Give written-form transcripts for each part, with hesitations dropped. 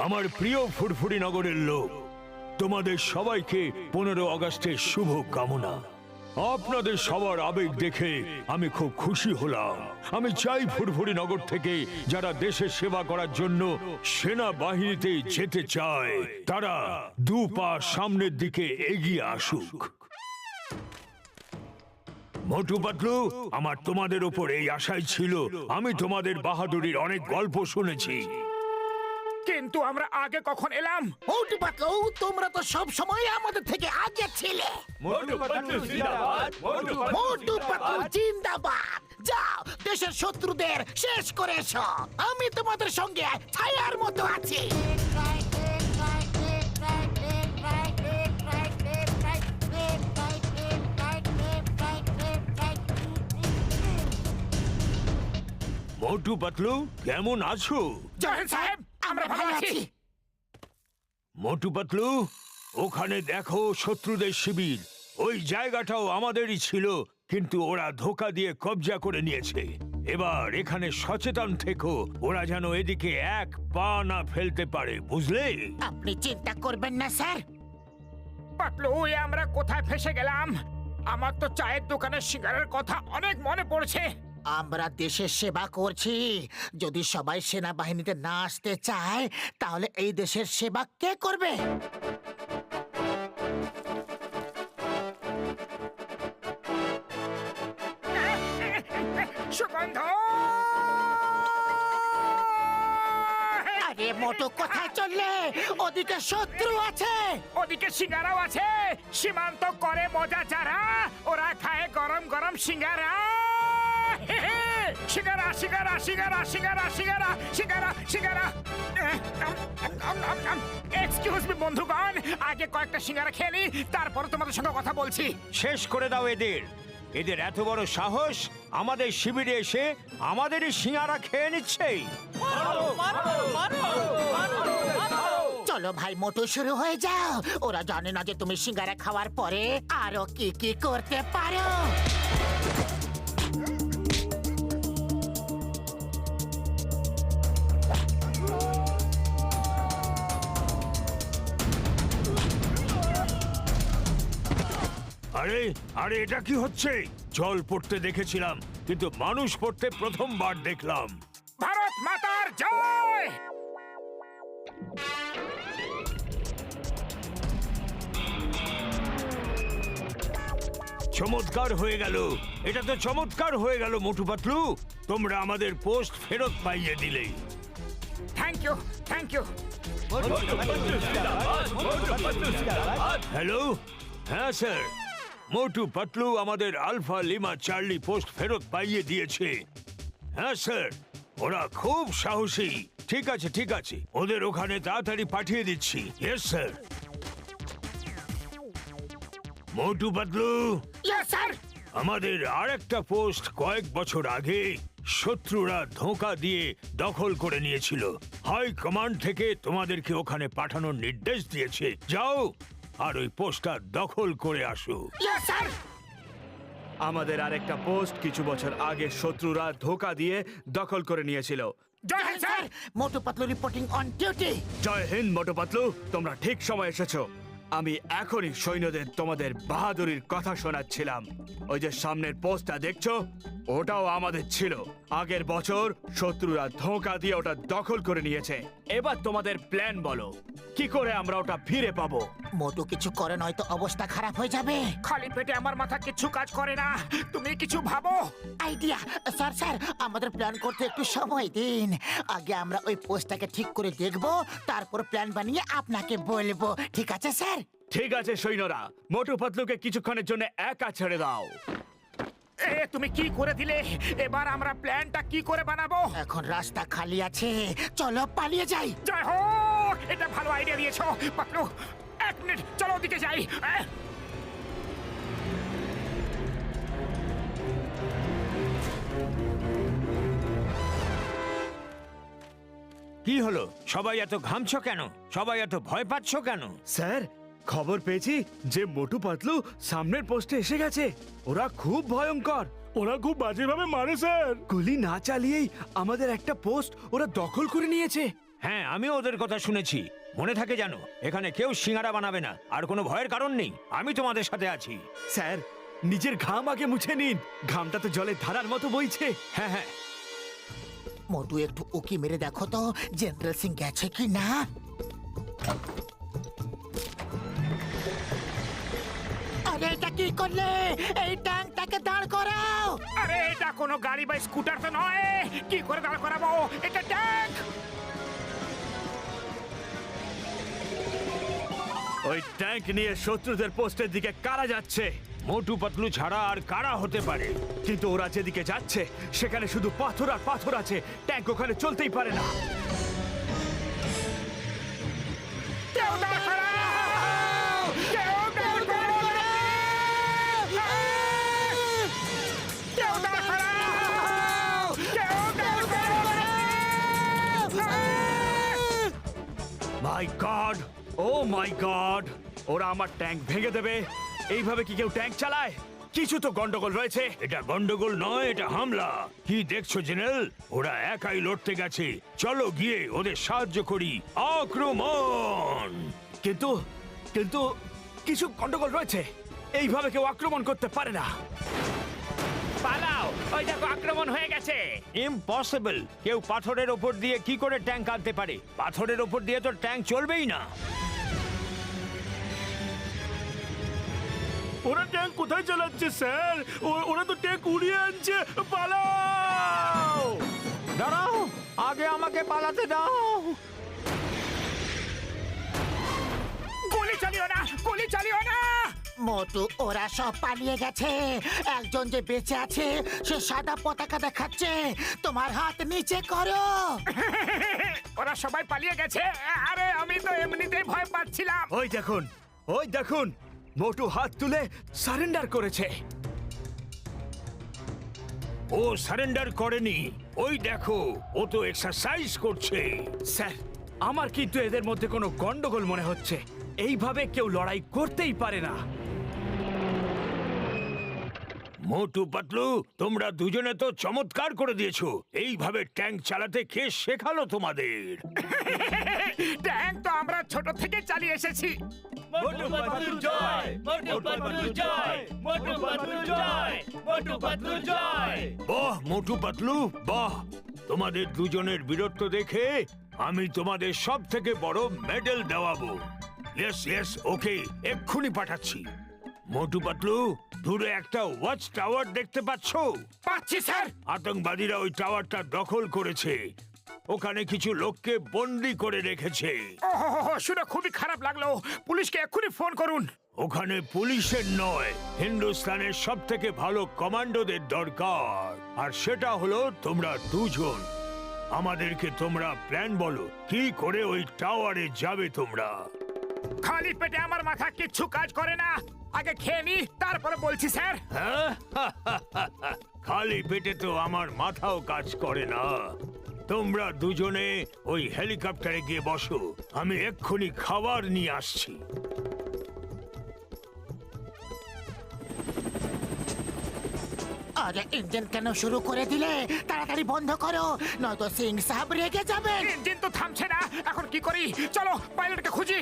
আমার প্রিয় ফুরফুরি নগরের লোক, তোমাদের সবাইকে 15 আগস্টের শুভ কামনা। আপনাদের সবার আবেগ দেখে আমি খুব খুশি হলাম। আমি চাই ফুরফুরি নগর থেকে যারা দেশের সেবা করার জন্য সেনাবাহিনীতে যেতে চায় তারা 2 পা সামনের দিকে এগিয়ে আসুক। মোটু পাতলু, আমার তোমাদের উপর এই আশাই ছিল। আমি তোমাদের বাহাদুরির অনেক গল্প শুনেছি, কিন্তু আমরা আগে কখন এলাম? মোটু পাতলু, তোমরা তো সব সময় আমাদের থেকে আগে ছিলে। মোটু পাতলু জিন্দাবাদ। যাও, দেশের শত্রুদের শেষ করে এসো। আমি তোমাদের সঙ্গে ছায়ার মতো আছি। মোটু পাতলু, কেমন আছো? জয়েন সাহেব, আমরা ভালো আছি। মোটু পাতলু, ওখানে দেখো শত্রুদের শিবির। ওই জায়গাটাও আমাদেরই ছিল, কিন্তু ওরা ধোঁকা দিয়ে কবজা করে নিয়েছে। এবার এখানে সচেতন থেকো, ওরা যেন এদিকে এক পা না ফেলতে পারে, বুঝলে? আপনি চিন্তা করবেন না স্যার। পাতলু, আমরা কোথায় ফেসে গেলাম? আমার তো চায়ের দোকানের সিগারের কথা অনেক মনে পড়ছে। আমরা দেশের সেবা করছি। যদি সবাই সেনাবাহিনীতে না আসতে চায় তাহলে এই দেশের সেবা কে করবে? সুগন্ধ! আরে মোটু, কোথায় চললে? ওদিকে শত্রু আছে। ওদিকে সিঙ্গারাও আছে। সীমান্ত করে মজা যারা, ওরা খায় গরম গরম সিঙ্গারা। সিঙ্গারা সিঙ্গারা সিঙ্গারা সিঙ্গারা সিঙ্গারা সিঙ্গারা সিঙ্গারা। এক্সকিউজ মি বন্ধুগণ, আগে কয়েকটা সিঙ্গারা খেলি, তারপর তোমাদের সঙ্গে কথা বলছি। শেষ করে দাও এদের। এদের এত বড় সাহস, আমাদের শিবিরে এসে আমাদেরই সিঙ্গারা খেয়ে নিচ্ছে। চলো ভাই মোটু, শুরু হয়ে যাও। ওরা জানে না যে তুমি সিঙ্গারা খাওয়ার পরে আরো কি কি করতে পারো। আরে আরে, এটা কি হচ্ছে? জল পড়তে দেখেছিলাম, কিন্তু মানুষ পড়তে প্রথমবার দেখলাম। ভারত মাতার জয়! চমৎকার হয়ে গেল, এটা তো চমৎকার হয়ে গেল মোটু পাতলু। তোমরা আমাদের পোস্ট ফেরত পাইয়ে দিলে। Thank you, thank you. Hello, হ্যাঁ স্যার, মোটু পাতলু আমাদের আলফা লিমা চার্লি পোস্ট ফেরত পাইয়ে দিয়েছে। হ্যাঁ স্যার, ওরা খুব সাহসী। ঠিক আছে ঠিক আছে, ওদের ওখানে তাড়াতাড়ি পাঠিয়ে দিচ্ছি। Yes sir. Motu Patlu, yes sir. আমাদের আরেকটা পোস্ট কয়েক বছর আগে শত্রুরা ধোঁকা দিয়ে দখল করে নিয়েছিল। হাই কমান্ড থেকে তোমাদেরকে ওখানে পাঠানোর নির্দেশ দিয়েছে। যাও আর ওই পোস্টটা দখল করে আসো। Yes sir. আমাদের আরেকটা পোস্ট কিছু বছর আগে শত্রুরা ধোঁকা দিয়ে দখল করে নিয়েছিল। Jai Hind sir. Motu Patlu reporting on duty. Jai Hind Motu Patlu, তোমরা ঠিক সময় এসেছো। আমি এখনই সৈন্যদের তোমাদের বাহাদুরির কথা শোনাচ্ছিলাম। ওই যে সামনের পোস্টটা দেখছো, ওটাও আমাদের ছিল। আগের বছর শত্রুরা ধোঁকা দিয়ে ওটা দখল করে নিয়েছে। এবার তোমাদের প্ল্যান বলো, কি করে আমরা ওটা ফিরে পাবো? মোটু কিছু করে নয়তো অবস্থা খারাপ হয়ে যাবে। খালি পেটে আমার মাথা কিছু কাজ করে না, তুমি কিছু ভাবো। আইডিয়া। স্যার স্যার, আমাদের প্ল্যান করতে একটু সময় দিন। আগে আমরা ওই পোস্টটাকে ঠিক করে দেখব, তারপর প্ল্যান বানিয়ে আপনাকে বলবো। ঠিক আছে স্যার? ঠিক আছে সৈন্যরা, মোটু পাতলুকে কিছুক্ষণের জন্য একা ছেড়ে দাও। তুমি কি করে দিলে? এবার আমরা প্ল্যানটা কি করে বানাবো? এখন রাস্তা খালি আছে, চলো পালিয়ে যাই। জয় হোক, এটা ভালো আইডিয়া দিয়েছো পাতলু। 1 মিনিট, চলো ওদিকে যাই। কি হলো? সবাই এত ঘামছো কেন? সবাই এত ভয় পাচ্ছ কেন? স্যার, খবর পেয়েছি যে মোটু পাতলু সামনের পোস্টে এসে গেছে। ওরা খুব ভয়ঙ্কর, ওরা খুব বাজেভাবে মারে স্যার। গুলি না চালিয়েই আমাদের একটা পোস্ট ওরা দখল করে নিয়েছে। হ্যাঁ, আমিও ওদের কথা শুনেছি। মনে থাকে জানো, এখানে কেউ সিঙ্গারা বানাবে না, আর কোনো ভয়ের কারণ নেই। আমি তোমাদের সাথে আছি। স্যার, নিজের ঘাম আগে মুছে নিন। ঘামটা তো জলের ধারার মতো বইছে। হ্যাঁ হ্যাঁ, মোটু একটু উকি মেরে দেখো তো জেনারেল সিং গেছে কি না। আরে এটা কি করলে? এই ট্যাঙ্কটাকে দাঁড় করাও। আরে এটা কোনো গাড়ি বা স্কুটার তো নয়, কি করে দাঁড় করাবো? এটা ট্যাঙ্ক। ওই ট্যাঙ্ক নিয়ে শত্রুদের পোস্টের দিকে কারা যাচ্ছে? মোটু পাতলু ছাড়া আর কারা হতে পারে? কিন্তু ওরা যেদিকে যাচ্ছে সেখানে শুধু পাথর আর পাথর আছে। ট্যাঙ্ক ওখানে চলতেই পারে না। কেউ দাঁড় করাও! কেউ দাঁড় করাও! কেউ দাঁড় করাও! কেউ দাঁড় করাও! মাই গড, ও মাই গড, ওরা আমার ট্যাঙ্ক ভেঙে দেবে। এইভাবে কি কেউ ট্যাঙ্ক চালায়? কিছু তো গন্ডগোল রয়েছে। এটা গন্ডগোল নয়, এটা হামলা। কি দেখছো জেনারেল? ওরা একাই লড়তে গেছে। চলো গিয়ে ওদের সাহায্য করি। আক্রমণ! কিন্তু কিন্তু কিছু গন্ডগোল রয়েছে। এইভাবে কেউ আক্রমণ করতে পারে না। পালাও! ওই দেখো আক্রমণ হয়ে গেছে। ইম্পসিবল! কেউ পাথরের ওপর দিয়ে কি করে ট্যাঙ্ক আনতে পারে? পাথরের ওপর দিয়ে তো ট্যাঙ্ক চলবেই না। ওরা ট্যাঙ্ক কোথায় চালাচ্ছে স্যার? ওরা তো ট্যাঙ্ক উড়িয়ে আনছে। পালাও! দাঁড়াও, আগে আমাকে পালাতে দাও। গুলি চালিও না! গুলি চালিও না! মোটু, ওরা সব পালিয়ে গেছে। একজন যে বেঁচে আছে সে সাদা পতাকা দেখাচ্ছে। তোমার হাত নিচে করো। ওরা সবাই পালিয়ে গেছে। আরে আমি তো এমনিতেই ভয় পাচ্ছিলাম। ওই দেখুন, ওই দেখুন, মোটু হাত তুলে সারেন্ডার করেছে। ও সারেন্ডার করেনি। ওই দেখো, ও তো এক্সারসাইজ করছে। স্যার, আমার কিন্তু এদের মধ্যে কোনো গন্ডগোল মনে হচ্ছে। এইভাবে কেউ লড়াই করতেই পারে না। মোটু পাতলু, তোমরা দুজনে তো চমৎকার করে দিয়েছো। এইভাবে ট্যাঙ্ক চালাতে কে শেখালো তোমাদের? ট্যাঙ্ক তো আমরা ছোট থেকে চালিয়ে এসেছি। মোটু পাতলু জয়, মোটু পাতলু জয়, মোটু পাতলু জয়, মোটু পাতলু জয়। বাহ মোটু পাতলু, বাহ! তোমাদের দুজনের বীরত্ব দেখে আমি তোমাদের সব থেকে বড় মেডেল দেওয়াবো। ইয়েস ইয়েস, ওকে, এক্ষুনি পাঠাচ্ছি। মোটু পাতলু, দূরে একটা ওয়াচ টাওয়ার দেখতে পাচ্ছো? পাচ্ছি স্যার। আতঙ্কবাদীরা ওই টাওয়ারটা দখল করেছে। ওখানে কিছু লোককে বন্দি করে রেখেছে। ওহো, শুনে খুবই খারাপ লাগলো। পুলিশকে এক্ষুনি ফোন করুন। ওখানে পুলিশের নয়, হিন্দুস্তানের সব থেকে ভালো কমান্ডোদের দরকার, আর সেটা হলো তোমরা দুজন। আমাদেরকে তোমরা প্ল্যান বলো, কি করে ওই টাওয়ারে যাবে তোমরা? খালি পেটে আমার মাথা কিচ্ছু কাজ করে না। আগে খেয়ে নি, তারপরে বলছি স্যার। হ্যাঁ? খালি পেটে তো আমার মাথাও কাজ করে না। তোমরা দুজনে ওই হেলিকপ্টারে গিয়ে বসো, আমি এক্ষুনি খাবার নিয়ে আসছি। আরে ইঞ্জিন কেন শুরু করে দিলে? তাড়াতাড়ি বন্ধ করো, নয়তো সিং সাহেব রেগে যাবেন। ইঞ্জিন তো থামছে না। এখন কি করি? চলো পাইলটকে খুঁজি।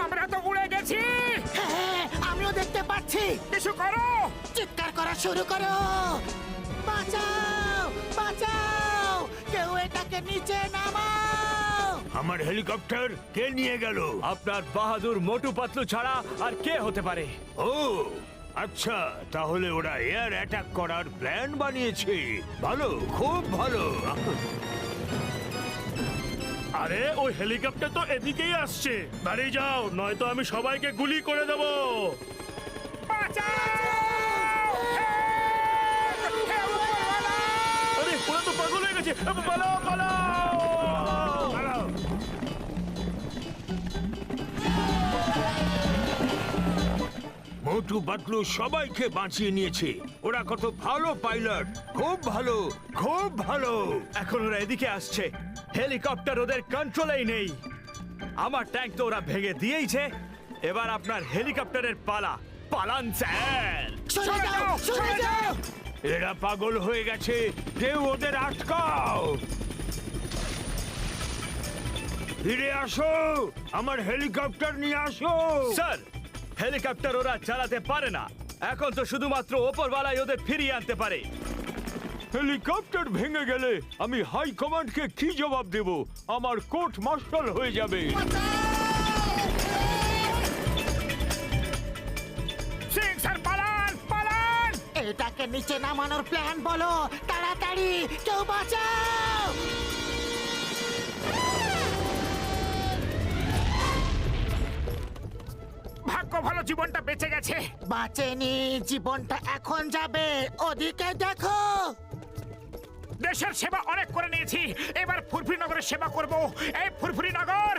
আমরা তো উড়ে গেছি। হ্যাঁ, আমিও দেখতে পাচ্ছি। কিছু করো। চিৎকার করা শুরু করো। বাঁচাও, বাঁচাও, কেউ এটাকে নিচে নামাও। আমার হেলিকপ্টার কে নিয়ে গেল? আপনার বাহাদুর মোটু পাতলু ছাড়া আর কে হতে পারে? ও আচ্ছা, তাহলে ওরা এয়ার অ্যাটাক করার প্ল্যান বানিয়েছে। ভালো, খুব ভালো। আরে ওই হেলিকপ্টার তো এদিকেই আসছে। দাঁড়িয়ে যাও, নয়তো আমি সবাইকে গুলি করে দেব। আরে ওরা তো পাগল হয়ে গেছে। পালাও, পালাও। মোটু পাতলু সবাইকে বাঁচিয়ে নিয়েছে। ওরা কত ভালো পাইলট, খুব ভালো, খুব ভালো। এখন ওরা এদিকে আসছে। হেলিকপ্টার ওদের কন্ট্রোলেই নেই। আমার ট্যাঙ্ক তো ওরা ভেঙে দিয়েইছে। এবার আপনার হেলিকপ্টারের পালা। পালান স্যার। সরে যাও, সরে যাও। এরা পাগল হয়ে গেছে, কেউ ওদের আটকাও। ফিরে আসো, আমার হেলিকপ্টার নিয়ে আসো। স্যার, হেলিকপ্টার ওরা চালাতে পারে না। এখন তো শুধুমাত্র ওপরওয়ালাই ওদের ফিরিয়ে আনতে পারে। হেলিকপ্টার ভেঙে গেলে আমি হাই কমান্ডকে কি জবাব দেব? আমার কোর্ট মার্শাল হয়ে যাবে। সিং স্যার পালান পালান। এটাকে নিচে নামানোর প্ল্যান বলো, তাড়াতাড়ি কেউ বাঁচাও। ভাগ্য ভালো জীবনটা বেঁচে গেছে। বাঁচেনি, জীবনটা এখন যাবে। ওদিকে দেখো। দেশের সেবা অনেক করে নিয়েছি, এবার ফুরফুরি নগরের সেবা করব। এই ফুরফুরি নগর